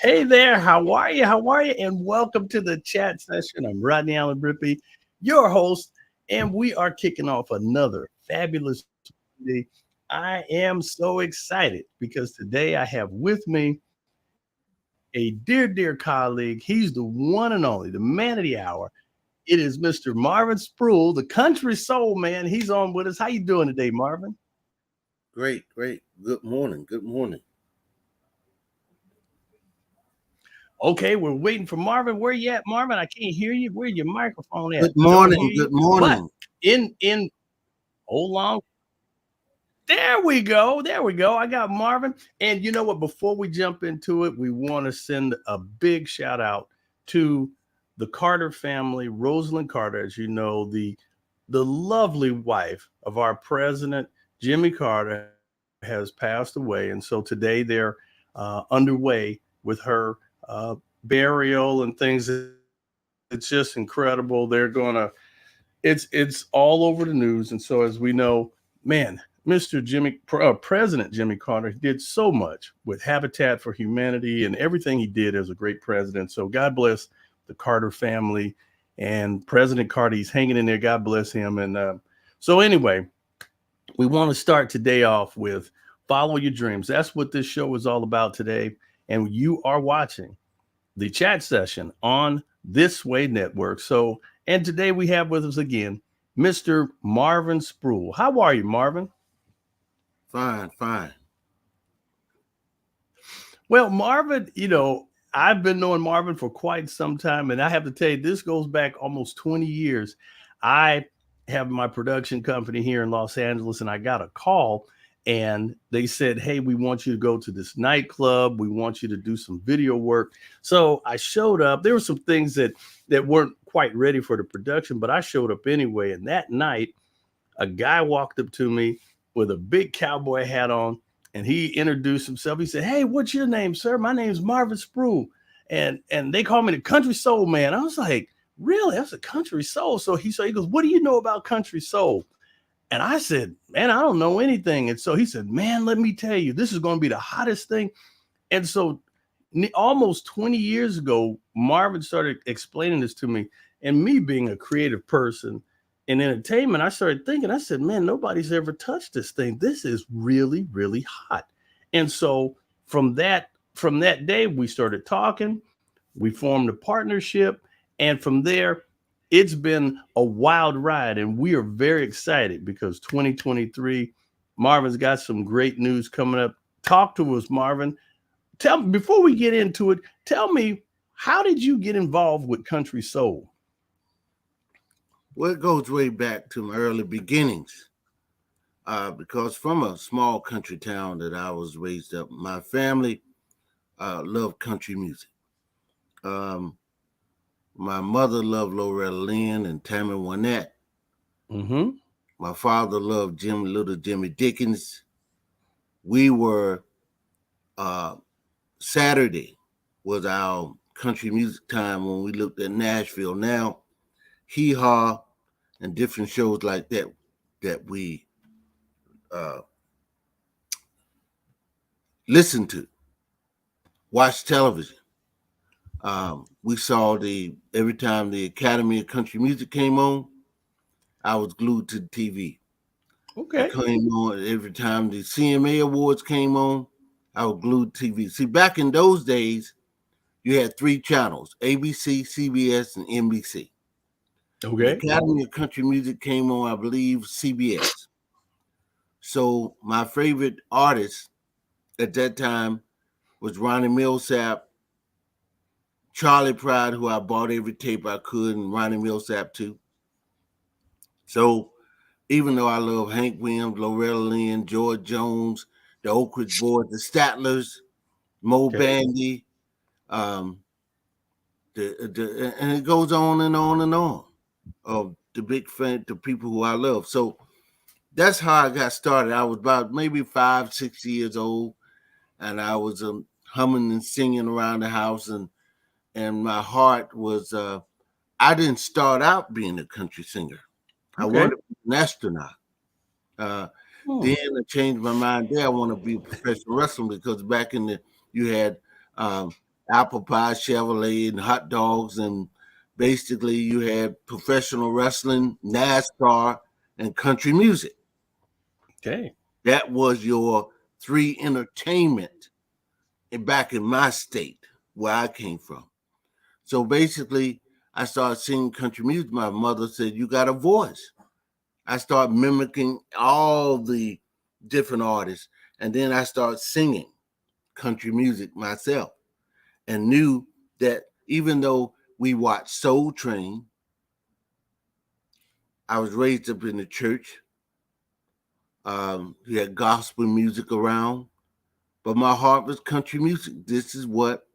Hey there, how are you? How are you? And welcome to the chat session. I'm Rodney Allen Rippey, your host, and we are kicking off another fabulous day. I am so excited because today I have with me a dear colleague. He's the one and only, the man of the hour. It is Mr. Marvin Spruill, the country soul man. He's on with us. How you doing today, Marvin? Great, great. Good morning. Good morning. Okay, we're waiting for Marvin. Where you at, Marvin? I can't hear you. Where's your microphone at? Good Don't hear morning. you. Good But morning. in hold on. There we go. There we go. I got Marvin. And you know what? Before we jump into it, we want to send a big shout out to the Carter family, Rosalind Carter, as you know, the lovely wife of our president, Jimmy Carter, has passed away. And so today they're underway with her burial and things. It's just incredible. They're gonna it's all over the news. And so, as we know, man, President Jimmy Carter did so much with Habitat for Humanity and everything he did as a great president. So God bless the Carter family and President Carter. He's hanging in there. God bless him. And so anyway, we want to start today off with follow your dreams. That's what this show is all about today. And you are watching the chat session on This Way Network. So, and today we have with us again Mr. Marvin Spruill. How are you, Marvin? Fine, fine. Well, Marvin, I've been knowing Marvin for quite some time, and I have to tell you, this goes back almost 20 years. I have my production company here in Los Angeles, and I got a call, and they said, "Hey, we want you to go to this nightclub. We want you to do some video work." So I showed up. There were some things that weren't quite ready for the production, but I showed up anyway. And that night, a guy walked up to me with a big cowboy hat on, and he introduced himself. He said, "Hey, what's your name, sir? My name's Marvin Spruill, and they call me the Country Soul Man." I was like, "Really? That's a country soul?" So he goes, "What do you know about country soul?" And I said, "Man, I don't know anything." And so he said, "Man, let me tell you, this is going to be the hottest thing." And so almost 20 years ago, Marvin started explaining this to me. And me being a creative person in entertainment, I started thinking, I said, "Man, nobody's ever touched this thing. This is really hot." And so from that day, we started talking, we formed a partnership, and from there, it's been a wild ride. And we are very excited because 2023, Marvin's got some great news coming up. Talk to us, Marvin. Tell me, before we get into it, tell me, how did you get involved with country soul? Well, it goes way back to my early beginnings. Because from a small country town that I was raised up, my family loved country music. Um, my mother loved Loretta Lynn and Tammy Wynette. Mm-hmm. My father loved Little Jimmy Dickens. We were Saturday was our country music time when we looked at Nashville. Now, Hee Haw and different shows like that we uh, listened to, watched television. We saw every time the Academy of Country Music came on, I was glued to the TV. It Okay. came on every time the CMA Awards came on, I was glued to TV. See, back in those days, you had three channels: ABC, CBS, and NBC. When the Okay. Academy of Country Music came on, I believe CBS. So my favorite artist at that time was Ronnie Millsap, Charlie Pride, who I bought every tape I could, and Ronnie Millsap too. So even though I love Hank Williams, Loretta Lynn, George Jones, the Oak Ridge Boys, the Statlers, Mo Okay. Bandy, um, and it goes on and on and on of the big fan, the people who I love. So that's how I got started. I was about maybe 5, 6 years old, and I was humming and singing around the house, and my heart was. I didn't start out being a country singer. I Okay. wanted to be an astronaut. Uh, Hmm. then I changed my mind. There, I want to be a professional wrestler because back in the you had apple pie, Chevrolet, and hot dogs, and basically you had professional wrestling, NASCAR, and country music. Okay. That was your three entertainment back in my state where I came from. So basically, I started singing country music. My mother said, "You got a voice." I started mimicking all the different artists, and then I started singing country music myself, and knew that even though we watched Soul Train, I was raised up in the church. We had gospel music around, but my heart was country music. This is what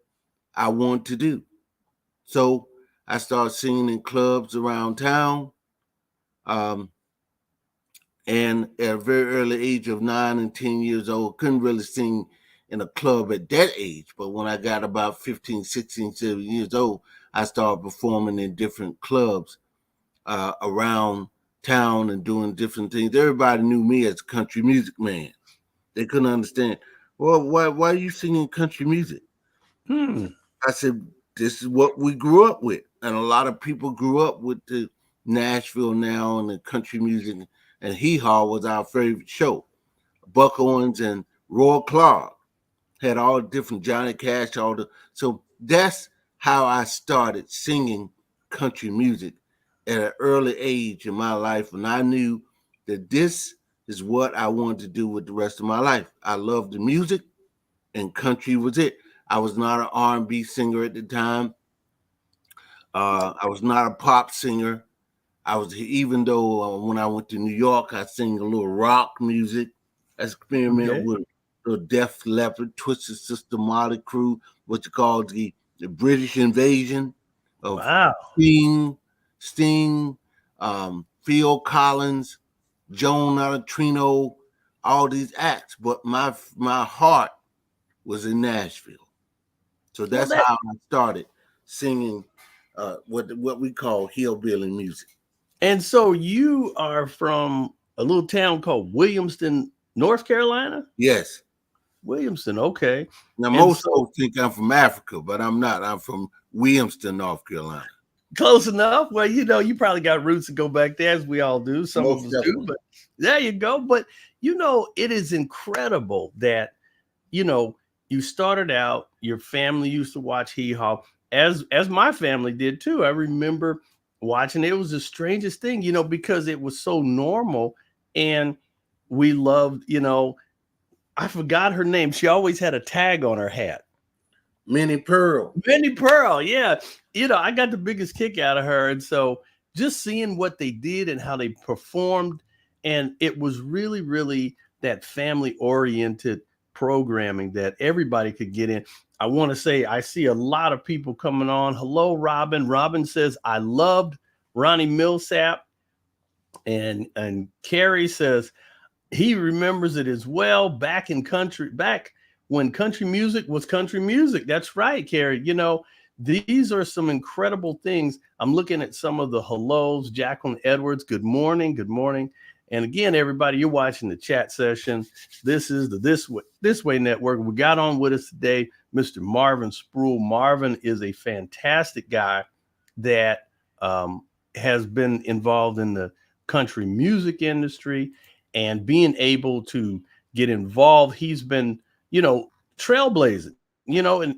I wanted to do. So I started singing in clubs around town. Um, and at a very early age of 9 and 10 years old, couldn't really sing in a club at that age. But when I got about 15, 16, 17 years old, I started performing in different clubs around town and doing different things. Everybody knew me as a country music man. They couldn't understand. Well, why are you singing country music? Hmm. I said, this is what we grew up with. And a lot of people grew up with the Nashville Now and the country music. And Hee Haw was our favorite show. Buck Owens and Roy Clark had all the different Johnny Cash, all the. So that's how I started singing country music at an early age in my life. And I knew that this is what I wanted to do with the rest of my life. I loved the music, and country was it. I was not an R&B singer at the time. I was not a pop singer. I was, even though when I went to New York, I sang a little rock music. I experimented Okay. with the Def Leppard, Twisted Sister, Motley Crue, what you call the British invasion of Wow. Sting, Phil Collins, Joan Artrino, all these acts. But my heart was in Nashville. So Well, that's that how I started singing what we call hillbilly music. and so you are from a little town called Williamston, North Carolina? Yes. Williamston, okay. Now And most so folks think I'm from Africa, but I'm not. I'm from Williamston, North Carolina. close enough. Well, you probably got roots to go back there, as we all do. Some of Most us do, definitely. but there you go. But it is incredible that you know you started out. Your family used to watch Hee Haw, as my family did too. I remember watching. It was the strangest thing, because it was so normal, and we loved. I forgot her name. She always had a tag on her hat. Minnie Pearl. Benny Pearl, yeah. I got the biggest kick out of her. And so just seeing what they did and how they performed, and it was really, really that family oriented programming that everybody could get in. I want to say, I see a lot of people coming on. Hello, Robin. Robin says, I loved Ronnie Millsap. And Carrie says, he remembers it as well back when country music was country music. That's right, Carrie. These are some incredible things. I'm looking at some of the hellos. Jacqueline Edwards, good morning. Good morning. And again, everybody, you're watching the chat session. This is the This Way Network. We got on with us today, Mr. Marvin Spruill. Marvin is a fantastic guy that has been involved in the country music industry and being able to get involved. He's been, trailblazing,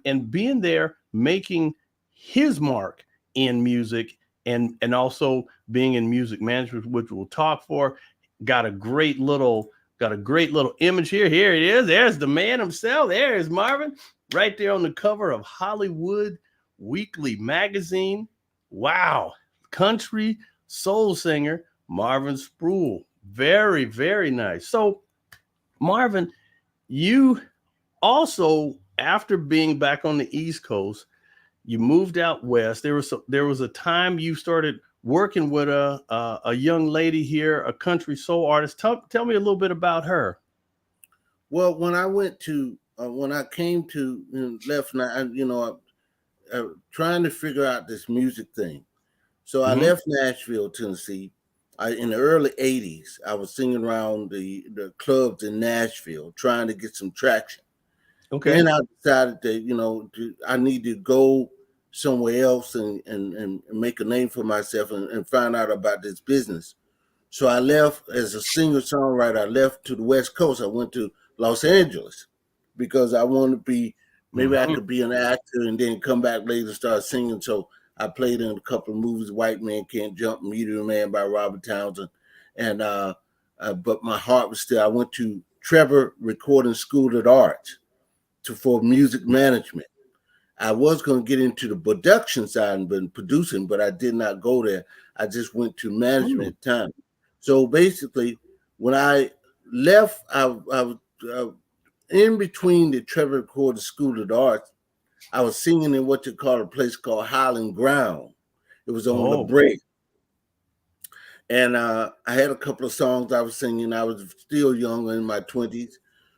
and being there, making his mark in music and also being in music management, which we'll talk for. Got a great little image here. Here it is. There's the man himself. There is Marvin right there on the cover of Hollywood Weekly magazine. Wow. Country soul singer Marvin Spruill. Very, very nice. So, Marvin, you also, after being back on the East Coast, you moved out west. There was a time you started working with a young lady here, a country soul artist. Tell me a little bit about her. Well, when I came to left, trying to figure out this music thing. So I Hmm. left Nashville, Tennessee. In the early '80s, I was singing around the clubs in Nashville, trying to get some traction. Okay. Then I decided that I need to go somewhere else and make a name for myself and find out about this business. So I left as a singer songwriter. I left to the West Coast. I went to Los Angeles because I wanted to be, maybe I Mhm. could be an actor and then come back later and start singing. So I played in a couple of movies, White Man Can't Jump, Meteor Man by Robert Townsend. And but my heart was still, I went to Trevor Recording School of Arts for music management. I was going to get into the production side and been producing, but I did not go there. I just went to management Mm. at the time. So basically, when I left, I was in between the Trevor Recording School of the Arts. I was singing in what you call a place called Highland Ground. It was on La Oh, Brea. And I had a couple of songs I was singing. I was still young in my 20s.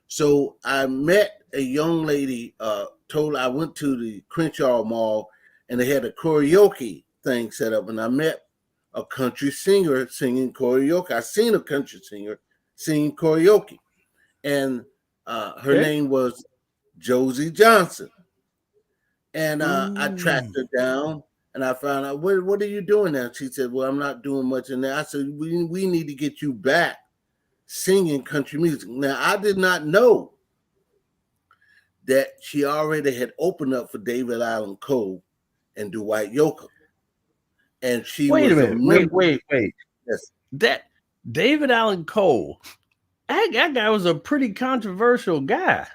So I met a young lady, I went to the Crenshaw Mall and they had a karaoke thing set up. And I met a country singer singing karaoke. I seen a country singer singing karaoke. And her okay. name was Josie Johnson. And I tracked Mm. her down and I found out, what are you doing now? She said, well, I'm not doing much in there. I said, we need to get you back singing country music. Now, I did not know that she already had opened up for David Allen Coe and Dwight Yoakam. And she Wait a was a minute. Wait, member. wait, wait. Yes. That David Allen Cole, that guy was a pretty controversial guy.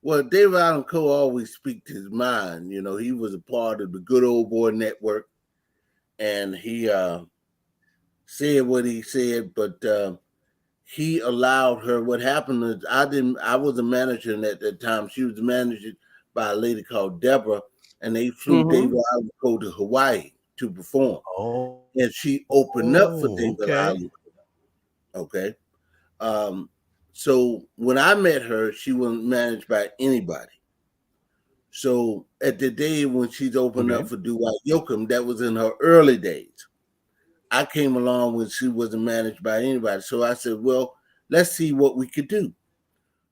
Well, David Allen Coe always speaks his mind. He was a part of the Good Old Boy Network, and he said what he said, but he allowed her. What happened is I was a manager at that time. She was managed by a lady called Deborah, and they flew Mm-hmm. David Allen Coe to Hawaii to perform. Oh, And she opened up for David okay. Allen Coe. Okay. Um, so when I met her, she wasn't managed by anybody. So at the day when she's opened Okay. up for Dwight Yoakam, that was in her early days. I came along when she wasn't managed by anybody. So I said, well, let's see what we could do.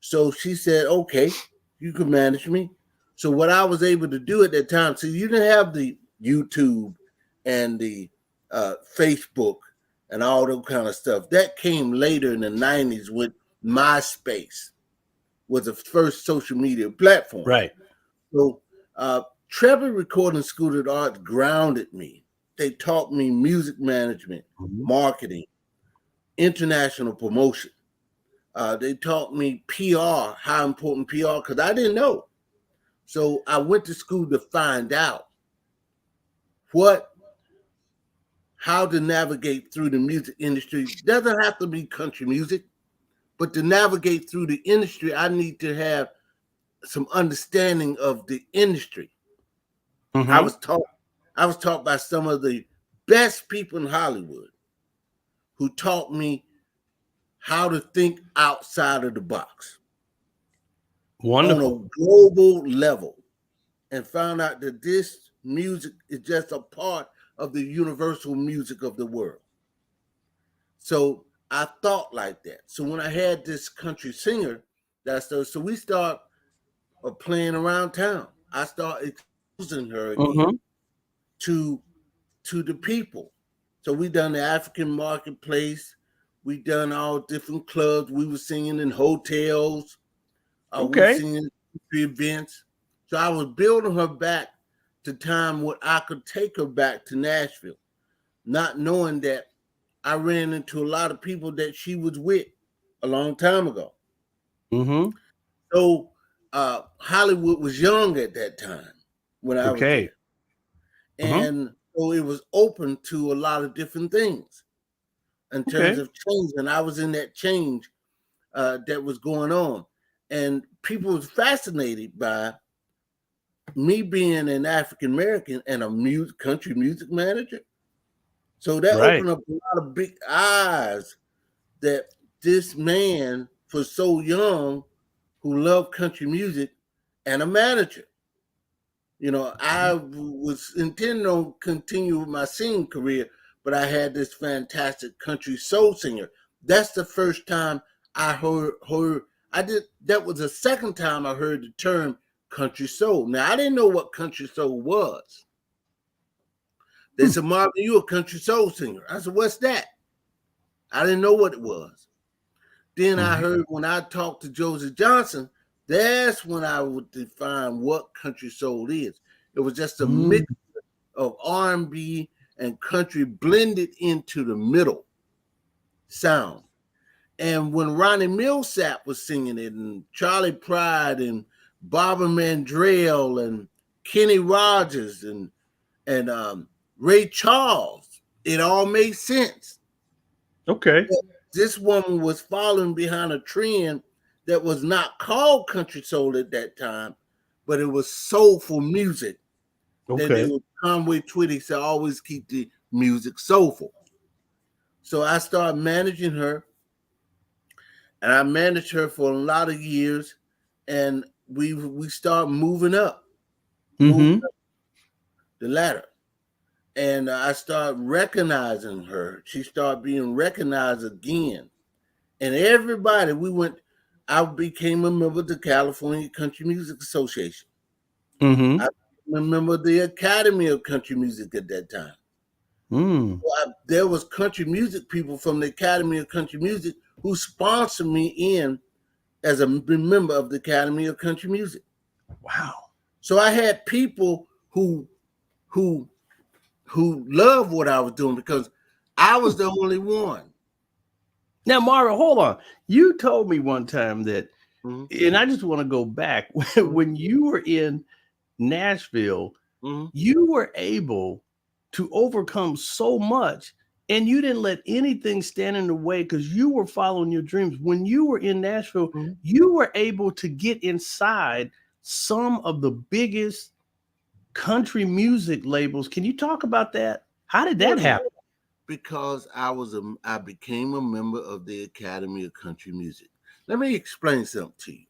So she said, okay, you can manage me. So what I was able to do at that time, so you didn't have the YouTube and the Facebook and all that kind of stuff. That came later in the 90s with MySpace was the first social media platform. Right. So Trevor Recording School of Art grounded me. They taught me music management, Mhm. marketing, international promotion. They taught me PR, how important PR, because I didn't know. So I went to school to find out what, how to navigate through the music industry. Doesn't have to be country music, but to navigate through the industry, I need to have some understanding of the industry. I Mm-hmm. was taught, I was taught by some of the best people in Hollywood who taught me how to think outside of the box on Wonderful. a global level, and found out that this music is just a part of the universal music of the world. So I thought like that. So when I had this country singer, so we start playing around town. I start exposing her again Mm-hmm. to the people. So we done the African marketplace. We done all different clubs. We were singing in hotels. We were Okay. singing events. So I was building her back to time when I could take her back to Nashville, not knowing that I ran into a lot of people that she was with a long time ago. Mm-hmm. So Hollywood was young at that time when I was Okay. there. Mm-hmm. And so it was open to a lot of different things in terms Okay. of change. And I was in that change that was going on. And people was fascinated by me being an African American and a country music manager. So that Right. opened up a lot of big eyes that this man for so young who loved country music and a manager. I was intending on continue with my singing career, but I had this fantastic country soul singer. That's the first time I That was the second time I heard the term country soul. Now I didn't know what country soul was. They said, Marvin, you a country soul singer. I said, what's that? I didn't know what it was. Then I heard when I talked to Josie Johnson, that's when I would define what country soul is. It was just a mix of R&B and country blended into the middle sound. And when Ronnie Millsap was singing it, and Charlie Pride, and Barbara Mandrell, and Kenny Rogers, and Ray Charles, it all made sense. Okay. But this woman was following behind a trend that was not called country soul at that time, but it was soulful music. Okay. Conway Twitty said, always keep the music soulful. So I started managing her, and I managed her for a lot of years, and we started moving up the ladder. And I started recognizing her. She started being recognized again. And everybody, I became a member of the California Country Music Association. I became a member of the Academy of Country Music at that time. There was country music people from the Academy of Country Music who sponsored me in as a member of the Academy of Country Music. Wow. So I had people who loved what I was doing because I was the only one. Now, Marvin, hold on. You told me one time that, and I just want to go back, when you were in Nashville, you were able to overcome so much, and you didn't let anything stand in the way because you were following your dreams. When you were in Nashville, you were able to get inside some of the biggest country music labels. Can you talk about that? How did that happen? Because I became a member of the Academy of Country Music. Let me explain something to you.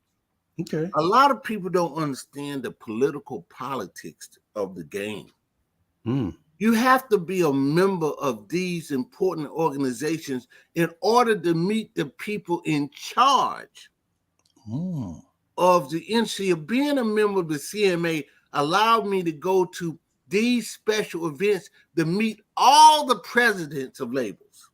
Okay. A lot of people don't understand the political politics of the game. You have to be a member of these important organizations in order to meet the people in charge of the NCA. Being a member of the CMA allowed me to go to these special events to meet all the presidents of labels.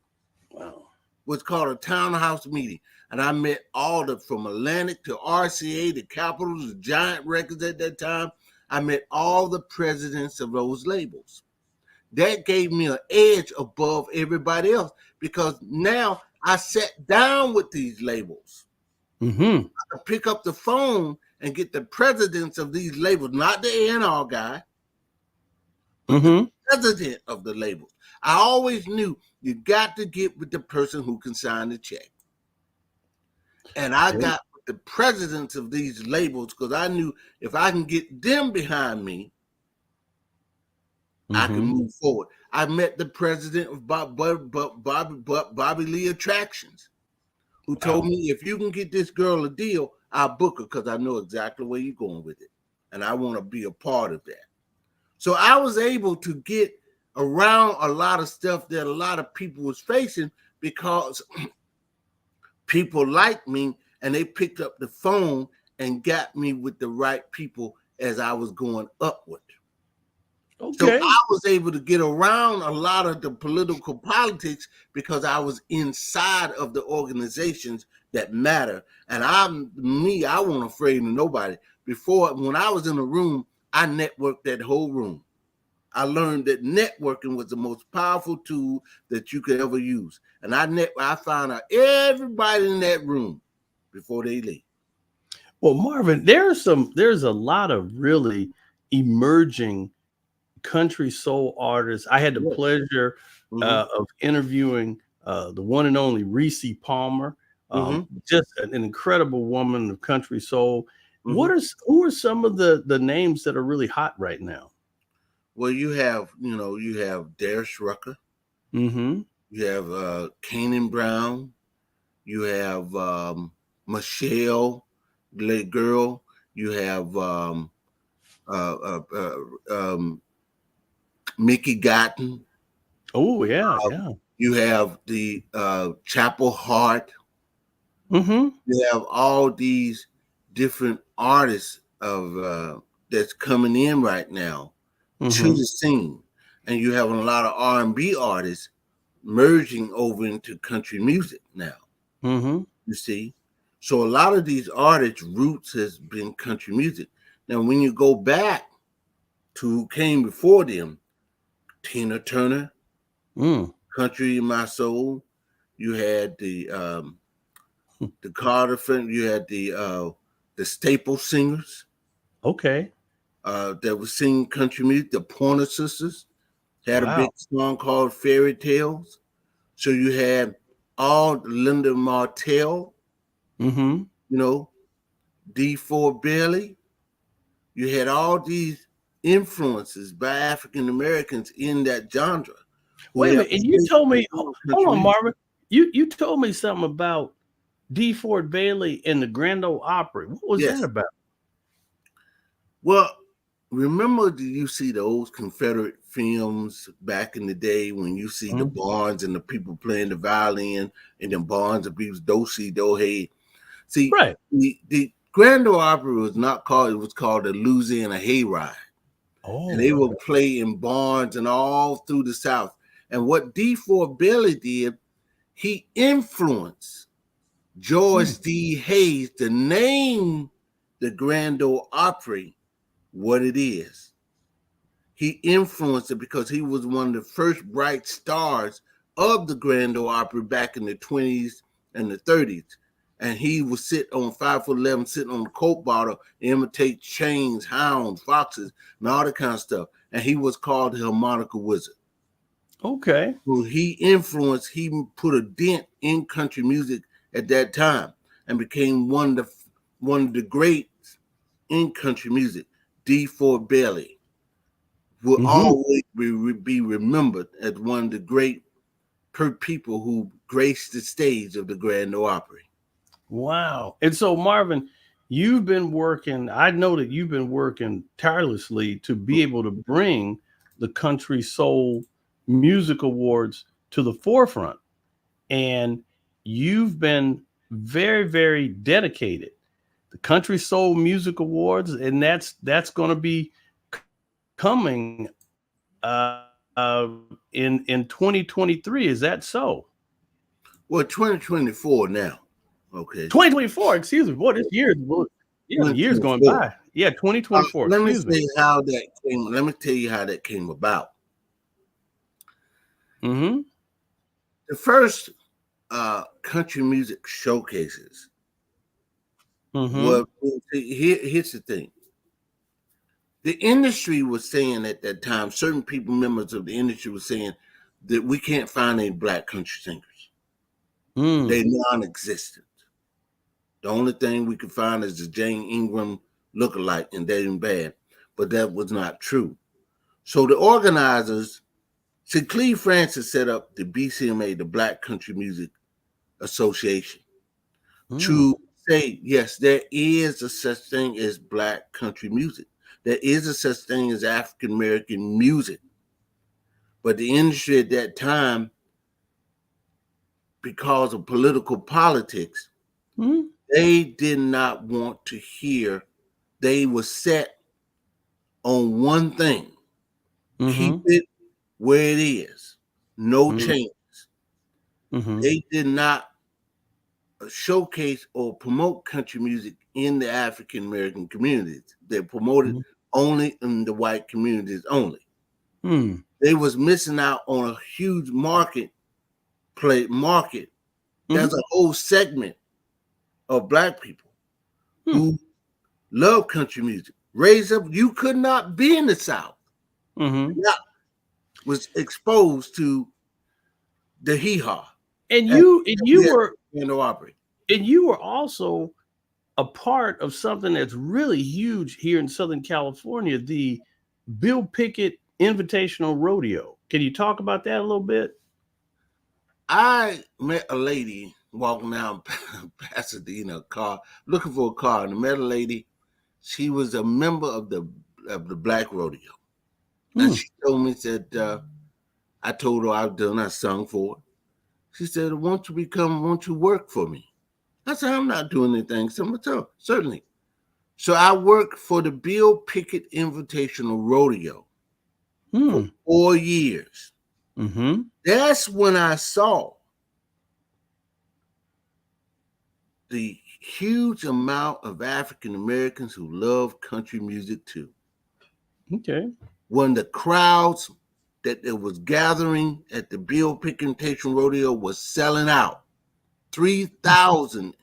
Wow. What's called a townhouse meeting. And I met all from Atlantic to RCA, the Capitals, the Giant Records at that time. I met all the presidents of those labels. That gave me an edge above everybody else because now I sat down with these labels. I could pick up the phone and get the presidents of these labels, not the A&R guy, but the president of the labels. I always knew you got to get with the person who can sign the check. And I got with the presidents of these labels because I knew if I can get them behind me, I can move forward. I met the president of Bobby Lee Attractions, who told me, if you can get this girl a deal, I'll book her because I know exactly where you're going with it. And I want to be a part of that. So I was able to get around a lot of stuff that a lot of people was facing because people liked me and they picked up the phone and got me with the right people as I was going upward. Okay. So I was able to get around a lot of the political politics because I was inside of the organizations that matter. And I wasn't afraid of nobody. Before, when I was in a room, I networked that whole room. I learned that networking was the most powerful tool that you could ever use. And I found out everybody in that room before they leave. Well, Marvin, there's a lot of really emerging country soul artists. I had the pleasure of interviewing the one and only Reese Palmer, just an incredible woman of country soul. Who are some of the names that are really hot right now? Well, you have Darius Rucker. You have Kanan Brown. You have Michelle, Late Girl. You have Mickey Gotten. Oh, yeah, yeah. You have the Chapel Hart. Mm-hmm. You have all these different artists of that's coming in right now to Mm-hmm. the scene, and you have a lot of R&B artists merging over into country music now. Mm-hmm. You see, so a lot of these artists' roots has been country music. Now, when you go back to who came before them, Tina Turner, Mm. "Country in My Soul." You had the Carter family. You had the Staple Singers Okay. that was singing country music. The Pointer Sisters had a big Wow. song called "Fairy Tales." So you had all Linda Martell, Mm-hmm. you know, D4 Bailey. You had all these influences by African Americans in that genre who Wait a helped minute. And you shape told the me, hold country on, music. Marvin. You told me something about D. Ford Bailey and the Grand Ole Opry. What was that Yes. about? Well, remember, do you see the old Confederate films back in the day when you see the Mhm. barns and the people playing the violin and then barns of people do see do hey. See, Right. the Grand Ole Opry was not called, it was called the Louisiana Hayride. And they Oh, would play in barns and all through the South. And what D4 Bailey did, he influenced mm, George D. Hayes to name the Grand Ole Opry what it is. He influenced it because he was one of the first bright stars of the Grand Ole Opry back in the 20s and the 30s. And he would sit on 5'11", sitting on the Coke bottle, imitate chains, hounds, foxes, and all that kind of stuff. And he was called the harmonica wizard. okay. So he influenced, he put a dent in country music at that time and became one of the greats in country music. D4 Bailey will Hmm. always be remembered as one of the great people who graced the stage of the Grand Ole Opry. Wow. And so, Marvin, you've been working, I know that you've been working tirelessly to be able to bring the Country Soul Music Awards to the forefront. And you've been very, very dedicated. The Country Soul Music Awards, and that's going to be coming in 2023. Is that so? Well, 2024 now. Okay. 2024, excuse me. Boy, this year, yeah, the year's going 2024. by. Yeah, 2024, Let me excuse me. say how that came. Let me tell you how that came about. Mm-hmm. The first country music showcases Mm-hmm. were here's the thing. The industry was saying at that time, certain people, members of the industry, were saying that we can't find any black country singers. Mm. They're non-existent. The only thing we could find is the Jane Ingram lookalike, and they ain't bad. But that was not true. So the organizers, see, Cleve Francis set up the BCMA, the Black Country Music Association, Mm. to say, yes, there is a such thing as black country music. There is a such thing as African American music. But the industry at that time, because of political politics, Mm. they did not want to hear. They were set on one thing: keep Mm-hmm. it where it is, no Mm. change. Mm-hmm. They did not showcase or promote country music in the African American communities. They promoted only in the white communities only. Mm. They was missing out on a huge market. Mm-hmm. There's a whole segment of black people Mm. who love country music. Raised up, you could not be in the South. Mm-hmm. Not was exposed to the hee haw And and you were the Opry. also a part of something that's really huge here in Southern California, the Bill Pickett Invitational Rodeo. Can you talk about that a little bit? I met a lady walking down Pasadena car, looking for a car, and I met a lady. She was a member of the Black Rodeo, and Mm. she told me that I told her I've done. I sung for her. She said, "Won't you work for me?" I said, I'm not doing anything. So certainly. So I worked for the Bill Pickett Invitational Rodeo for Hmm. 4 years. Mm-hmm. That's when I saw the huge amount of African Americans who love country music too. Okay. When the crowds that it was gathering at the Bill Pickett Invitational Rodeo was selling out, 3,000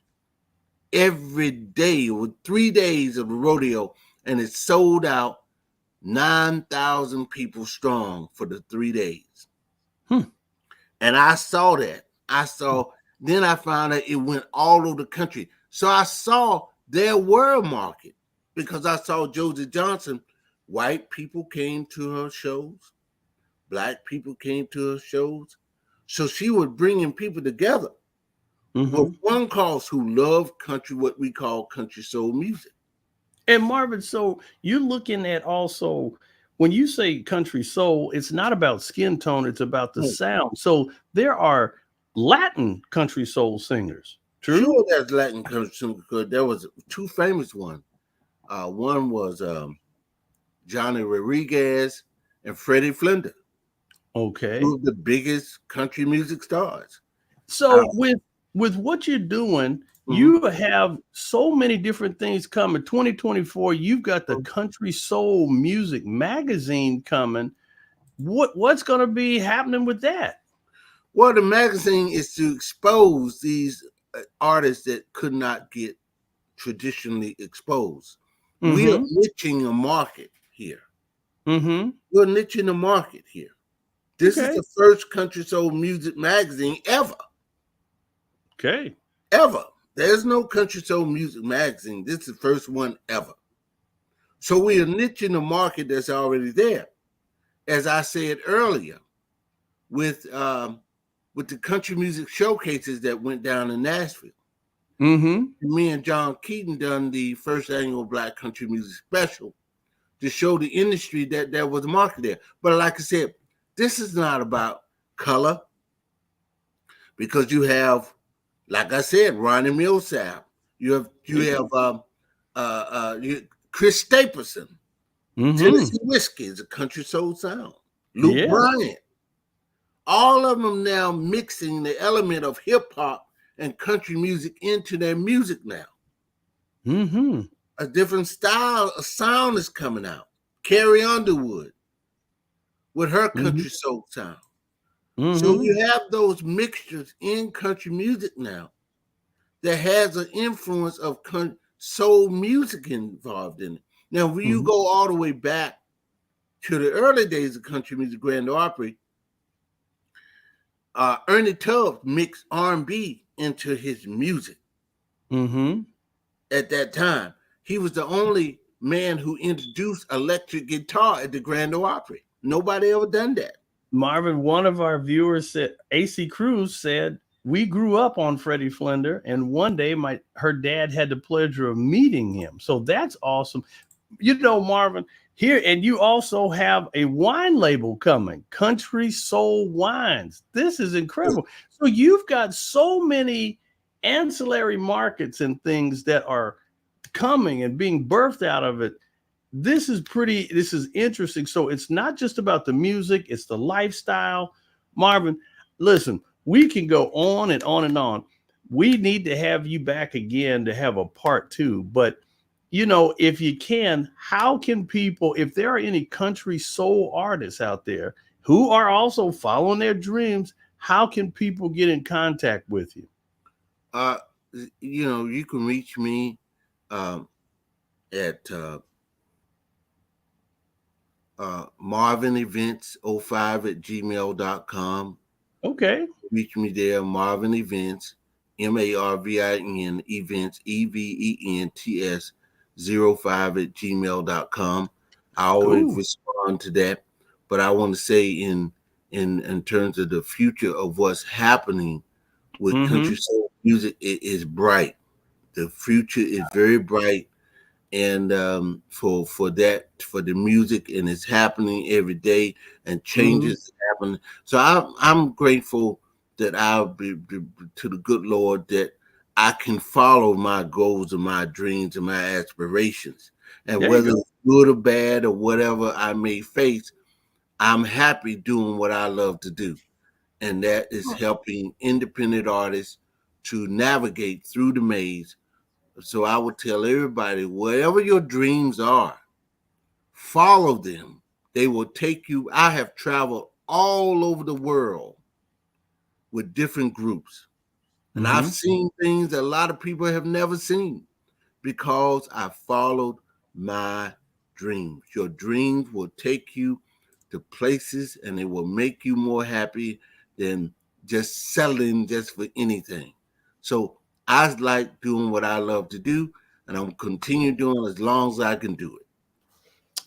every day, with 3 days of the rodeo, and it sold out 9,000 people strong for the 3 days. Hmm. And I saw that. Then I found out it went all over the country. So I saw there were a market because I saw Josie Johnson. White people came to her shows, black people came to her shows. So she was bringing people together with Mm-hmm. one cause who love country, what we call country soul music. And Marvin, so you're looking at also when you say country soul, it's not about skin tone, it's about the sound. So there are Latin country soul singers. True? Sure, there's Latin country because there was two famous ones. One was Johnny Rodriguez and Freddie Flinder, Okay. two of the biggest country music stars. Uh, So with what you're doing, mhm. you have so many different things coming. 2024, you've got the Country Soul Music magazine coming. What's going to be happening with that? Well, the magazine is to expose these artists that could not get traditionally exposed. We are Mm-hmm. niching a market here. Mm-hmm. We're niching a market here. This is Okay. the first country soul music magazine ever. Okay. Ever. There's no country soul music magazine. This is the first one ever. So we are niching a market that's already there. As I said earlier, with the country music showcases that went down in Nashville. Mm-hmm. Me and John Keaton done the first annual Black Country Music Special to show the industry that there was a market there. But like I said, this is not about color because you have, like I said, Ronnie Millsap. You have Chris Stapleton. Mm-hmm. Tennessee Whiskey is a country soul sound. Luke Yeah. Bryant. All of them now mixing the element of hip hop and country music into their music now. Mm-hmm. A different style, a sound is coming out. Carrie Underwood with her Mm-hmm. country soul sound. So Mm-hmm. you have those mixtures in country music now that has an influence of soul music involved in it. Now, when you Mm-hmm. go all the way back to the early days of country music, Grand Ole Opry, Ernie Tubbs mixed R&B into his music Mm-hmm. at that time. He was the only man who introduced electric guitar at the Grand Ole Opry. Nobody ever done that. Marvin, one of our viewers said, AC Cruz said, we grew up on Freddie Flinder, and one day her dad had the pleasure of meeting him. So that's awesome. You know, Marvin, here, and you also have a wine label coming, Country Soul Wines. This is incredible. So you've got so many ancillary markets and things that are coming and being birthed out of it. This is interesting. So it's not just about the music, it's the lifestyle. Marvin, listen, we can go on and on and on. We need to have you back again to have a part two. But you know, if you can, how can people, if there are any country soul artists out there who are also following their dreams, how can people get in contact with you? Uh, you can reach me at Marvin Events 05 at gmail.com. Okay. Reach me there, Marvin Events, Marvin Events, Events 05 at gmail.com. I always Cool. respond to that. But I want to say in terms of the future of what's happening with Mm-hmm. country soul music, it is bright. The future is very bright, and for the music, and it's happening every day, and Mm-hmm. changes happen. So I'm grateful that I'll be to the good Lord that I can follow my goals and my dreams and my aspirations. And There you whether go. it's good or bad or whatever I may face, I'm happy doing what I love to do. And that is helping independent artists to navigate through the maze. So I would tell everybody, whatever your dreams are, follow them. They will take you. I have traveled all over the world with different groups. And I've seen things that a lot of people have never seen because I followed my dreams. Your dreams will take you to places and it will make you more happy than just settling just for anything. So I like doing what I love to do, and I'm continue doing as long as I can do it.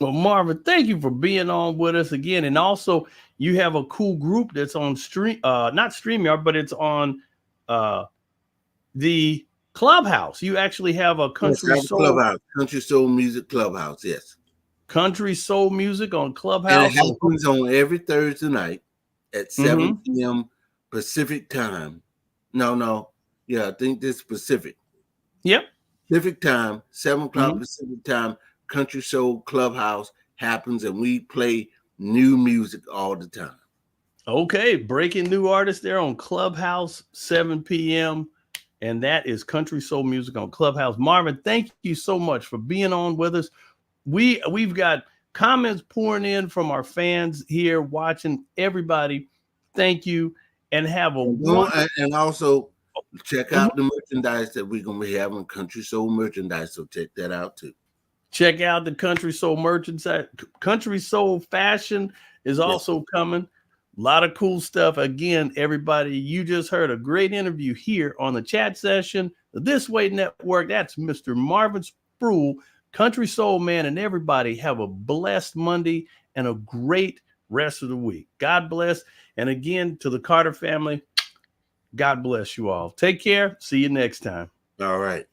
Well, Marvin, thank you for being on with us again. And also, you have a cool group that's on stream, not StreamYard, but it's on uh, the Clubhouse. You actually have a Yes, I have a clubhouse, Country Soul Music Clubhouse. Yes, country soul music on and it Clubhouse. So, happens on every Thursday night at 7 mm-hmm. p.m. Pacific time. No, yeah, I think this Pacific. Yep. Pacific time, 7 o'clock Mm-hmm. Pacific time. Country Soul Clubhouse happens, and we play new music all the time. Okay, breaking new artists there on Clubhouse, 7 p.m. And that is Country Soul Music on Clubhouse. Marvin, thank you so much for being on with us. We've got comments pouring in from our fans here watching. Everybody, thank you, and have a wonderful. And also check Mhm. out the merchandise that we're gonna be having, Country Soul merchandise. So check that out too. Check out the Country Soul merchandise. Country Soul fashion is also coming. A lot of cool stuff. Again, everybody, you just heard a great interview here on the chat session, the This Way Network. That's Mr. Marvin Spruill, Country Soul Man, and everybody have a blessed Monday and a great rest of the week. God bless. And again, to the Carter family, God bless you all. Take care. See you next time. All right.